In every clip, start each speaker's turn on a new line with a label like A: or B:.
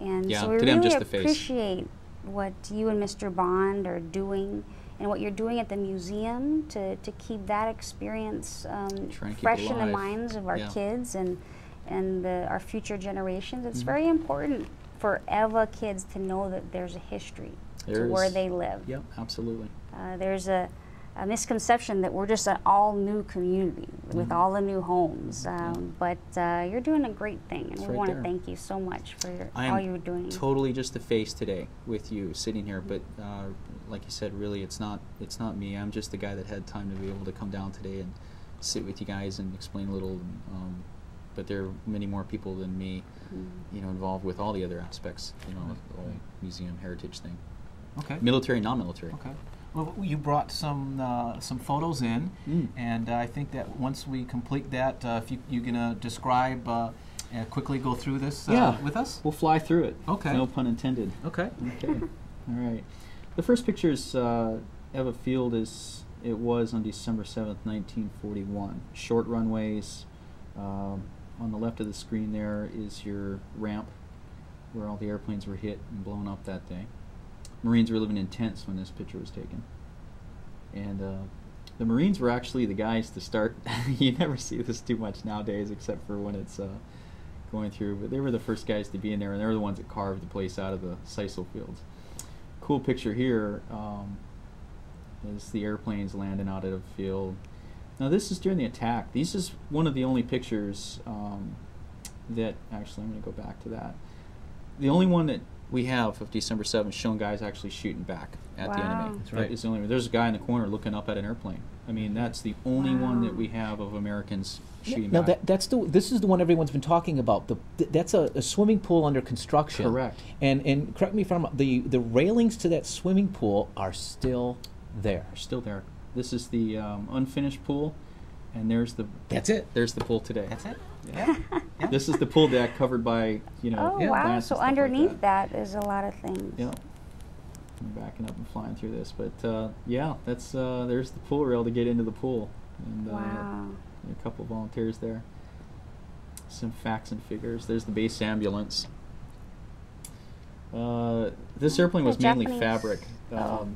A: And
B: Yeah,
A: so we
B: to them
A: really
B: just the face.
A: appreciate what you and Mr. Bond are doing and what you're doing at the museum to keep that experience fresh in the minds of our kids and our future generations. It's very important for EWA kids to know that there's a history to where they live.
B: Yep, absolutely.
A: There's a misconception that we're just an all-new community with all the new homes, but you're doing a great thing, and we want to thank you so much for all you're doing.
B: I'm totally just the face today with you sitting here, but like you said, really, it's not me. I'm just the guy that had time to be able to come down today and sit with you guys and explain a little. But there are many more people than me, you know, involved with all the other aspects, you know, the whole museum heritage thing.
C: Okay.
B: Military, non-military.
C: Okay. Well, you brought some photos in, and I think that once we complete that, if you're gonna describe and quickly go through this with us.
B: We'll fly through it.
C: Okay.
B: No pun intended.
C: Okay.
B: Okay. All right. The first picture is Ewa Field as it was on December 7th, 1941. Short runways. On the left of the screen there is your ramp where all the airplanes were hit and blown up that day. Marines were living in tents when this picture was taken. And the Marines were actually the guys to start. You never see this too much nowadays except for when it's going through, but they were the first guys to be in there, and they were the ones that carved the place out of the sisal fields. Cool picture here is the airplanes landing out of the field. Now this is during the attack. This is one of the only pictures that, actually I'm going to go back to that. The only one that we have of December 7th showing guys actually shooting back at the enemy.
C: That's right.
B: That is the only one. There's a guy in the corner looking up at an airplane. I mean, that's the only one that we have of Americans shooting
D: now
B: back.
D: This is the one everyone's been talking about. That's a swimming pool under construction.
B: Correct.
D: And correct me if I'm wrong, the railings to that swimming pool are still there.
B: They're still there. This is the unfinished pool, and there's the.
D: That's it.
B: There's the pool today.
C: That's it.
B: Yeah. This is the pool deck covered by, you know.
A: Oh wow!
B: plants
A: So
B: and stuff
A: underneath
B: like that
A: is a lot of things.
B: Yeah. I'm backing up and flying through this, but yeah, that's there's the pool rail to get into the pool, and
A: wow.
B: a couple of volunteers there. Some facts and figures. There's the base ambulance. This airplane was mainly fabric,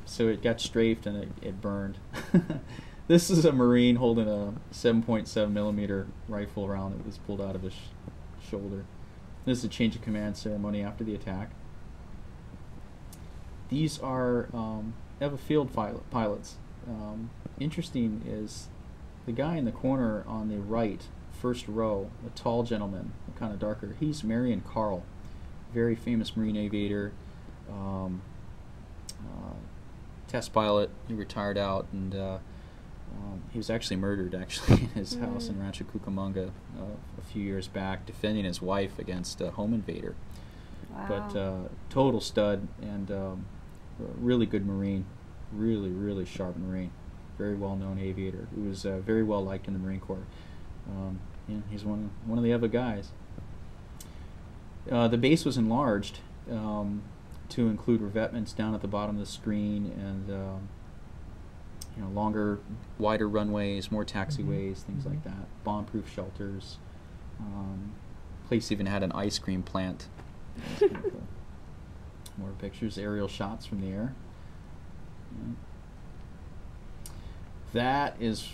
B: so it got strafed and it burned. This is a Marine holding a 7.7 millimeter rifle round that was pulled out of his shoulder. This is a change of command ceremony after the attack. These are Ewa Field pilots. Interesting is the guy in the corner on the right, first row, a tall gentleman, kind of darker. He's Marion Carl, very famous Marine aviator, test pilot. He retired out, and he was actually murdered in his house in Rancho Cucamonga a few years back, defending his wife against a home invader.
A: Wow.
B: But total stud and really good Marine, really sharp Marine, very well-known aviator who was very well liked in the Marine Corps. Yeah, he's one of the other guys. The base was enlarged to include revetments down at the bottom of the screen, and you know, longer, wider runways, more taxiways, things like that. Bomb-proof shelters. Place even had an ice cream plant. Kind of cool. More pictures, aerial shots from the air. Yeah. That is,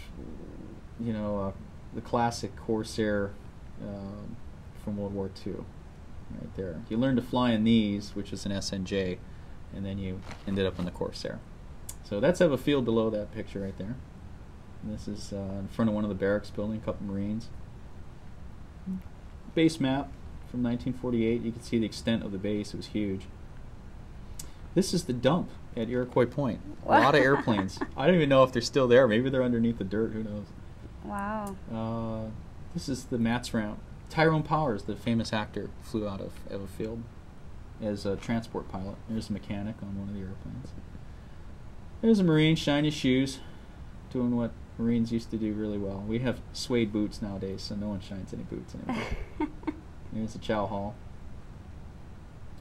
B: you know, the classic Corsair from World War II, right there. You learned to fly in these, which is an SNJ, and then you ended up in the Corsair. So that's Ewa Field below that picture right there. And this is in front of one of the barracks building, a couple Marines. Base map from 1948. You can see the extent of the base. It was huge. This is the dump at Iroquois Point. A lot of airplanes. I don't even know if they're still there. Maybe they're underneath the dirt. Who knows?
A: Wow.
B: This is the Mats ramp. Tyrone Powers, the famous actor, flew out of Ewa Field as a transport pilot. There's a mechanic on one of the airplanes. There's a Marine, shiny shoes, doing what Marines used to do really well. We have suede boots nowadays, so no one shines any boots anymore. There's the chow hall.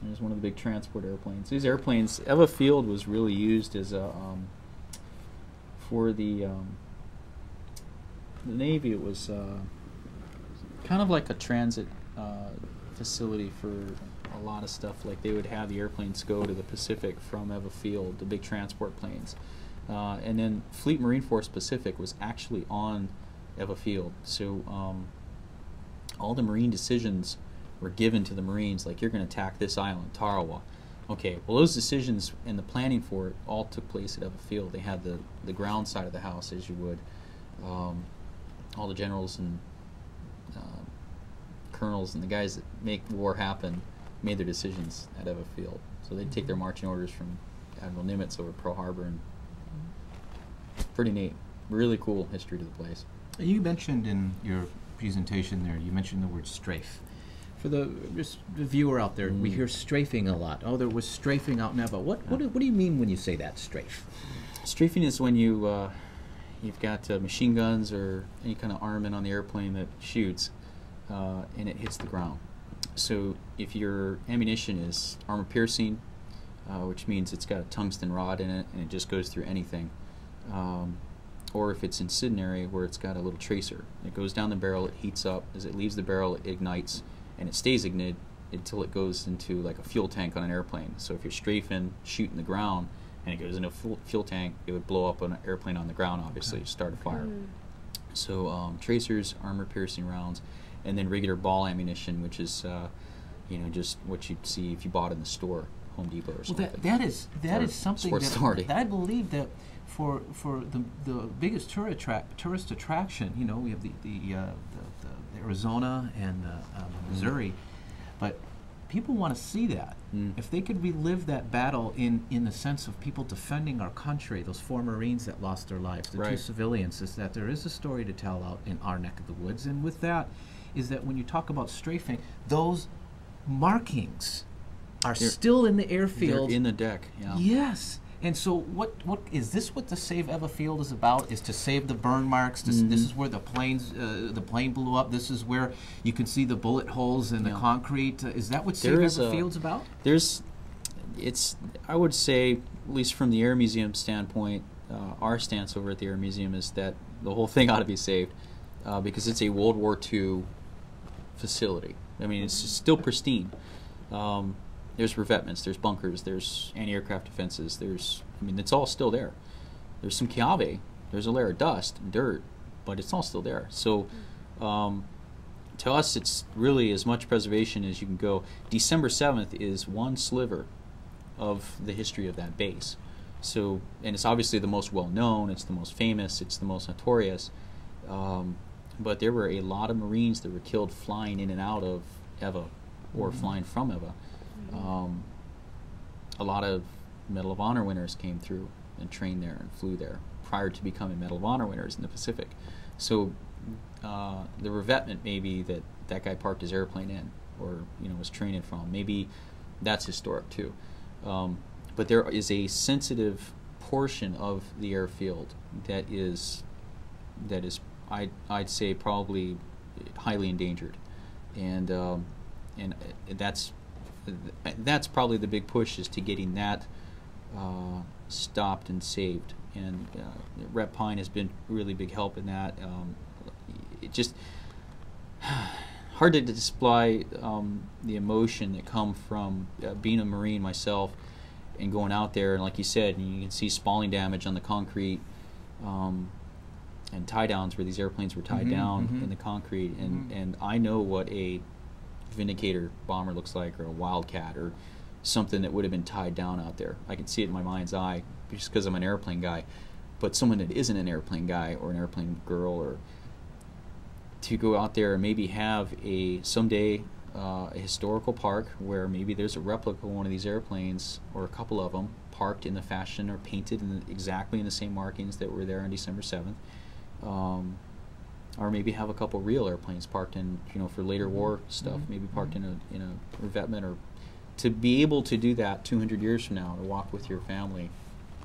B: There's one of the big transport airplanes. These airplanes, Ewa Field was really used as a for the Navy. It was kind of like a transit facility for a lot of stuff. Like they would have the airplanes go to the Pacific from Ewa Field, the big transport planes. And then Fleet Marine Force Pacific was actually on Ewa Field. So all the Marine decisions were given to the Marines, like you're going to attack this island, Tarawa. Okay, well those decisions and the planning for it all took place at Ewa Field. They had the ground side of the house, as you would. All the generals and colonels and the guys that make war happen made their decisions at Ewa Field. So they'd take their marching orders from Admiral Nimitz over Pearl Harbor, and pretty neat. Really cool history to the place.
D: You mentioned in your presentation there, you mentioned the word strafe. For the viewer out there, we hear strafing a lot. Oh, there was strafing out in Ewa. What do you mean when you say that, strafe?
B: Strafing is when you've got machine guns or any kind of armament on the airplane that shoots, and it hits the ground. So if your ammunition is armor piercing, which means it's got a tungsten rod in it and it just goes through anything, or if it's incendiary, where it's got a little tracer. It goes down the barrel, it heats up. As it leaves the barrel, it ignites, and it stays ignited until it goes into like a fuel tank on an airplane. So if you're strafing, shooting the ground, and it goes into a fuel tank, it would blow up an airplane on the ground, obviously, start a fire. So tracers, armor-piercing rounds, and then regular ball ammunition, which is, just what you'd see if you bought in the store, Home Depot or something.
C: Well, that is something that I believe that for the biggest tourist attraction, we have the Arizona and Missouri, but people want to see that. If they could relive that battle in the sense of people defending our country, those 4 Marines that lost their lives, the 2 civilians, is that there is a story to tell out in our neck of the woods. And with that is that when you talk about strafing, those markings are still in the airfield.
B: They're in the deck, yeah.
C: Yes. And so what is this what the Save Ewa Field is about? Is to save the burn marks? This is where the plane blew up. This is where you can see the bullet holes in the concrete. Is that what Save Ewa Field's about?
B: I would say, at least from the Air Museum standpoint, our stance over at the Air Museum is that the whole thing ought to be saved because it's a World War II facility. I mean, it's still pristine. There's revetments, there's bunkers, there's anti-aircraft defenses, it's all still there. There's some Chiave, there's a layer of dust and dirt, but it's all still there. So to us, it's really as much preservation as you can go. December 7th is one sliver of the history of that base. So, and it's obviously the most well-known, it's the most famous, it's the most notorious, but there were a lot of Marines that were killed flying in and out of Ewa or flying from Ewa. A lot of Medal of Honor winners came through and trained there and flew there prior to becoming Medal of Honor winners in the Pacific. So the revetment maybe that guy parked his airplane in or was training from, maybe that's historic too. But there is a sensitive portion of the airfield that is I'd say probably highly endangered, and that's probably the big push, is to getting that stopped and saved. And Rep Pine has been really big help in that. It just hard to display the emotion that come from being a Marine myself and going out there, and like you said, you can see spalling damage on the concrete and tie downs where these airplanes were tied down in the concrete, and I know what a Vindicator bomber looks like, or a Wildcat, or something that would have been tied down out there. I can see it in my mind's eye just because I'm an airplane guy. But someone that isn't an airplane guy or an airplane girl, or to go out there and maybe have someday a historical park where maybe there's a replica of one of these airplanes or a couple of them parked in the fashion or painted exactly in the same markings that were there on December 7th. Or maybe have a couple real airplanes parked in, for later war stuff, maybe parked in a revetment, or to be able to do that 200 years from now, to walk with your family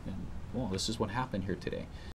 B: and, well, this is what happened here today.